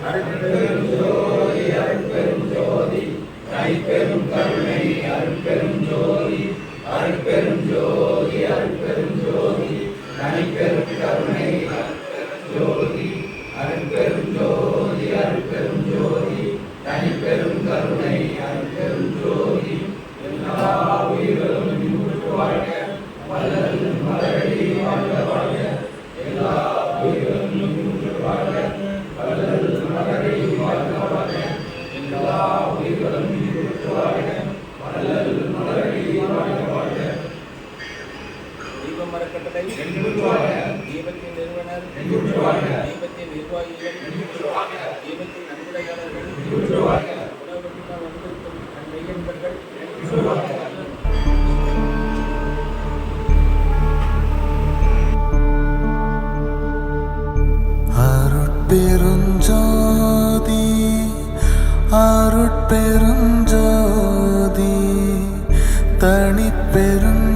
அருட்பெரும் ஜோதி அருட்பெரும் ஜோதி தனிப்பெரும் கருணை அருட்பெரும் ஜோதி அருட்பெரும் ஜோதி அருட்பெரும் ஜோதி தனிப்பெரும் கருணை அருட்பெரும் ஜோதி அருட்பெரும் ஜோதி அருட்பெரும் ஜோதி தனிப்பெரும் கருணை அருட்பெரும் ஜோதி எல்லா உயிர்களும் இன்புற்று வாழ்க வள்ளல் மலரடி வாழ்க வாழ்க எல்லா உயிர்களும் இன்புற்று வாழ்க வள்ளல் மலரடி வாழ்க வாழ்க எல்லா உயிர்களும் இன்புற்று வாழ்க வள்ளல் மலரடி வாழ்க வாழ்க தீபம் மரக்கட்டளை தீபத்தின் நிறுவனர் தீபத்தின் நிர்வாகிகள் தீபத்தின் நன்கொடையாளர்கள் உலகத்தில் வந்திருக்கும் மெய்யன்பர்கள் அருட்பெருஞ்சோதி அருட்பெருஞ்சோதி தனிப்பெரும்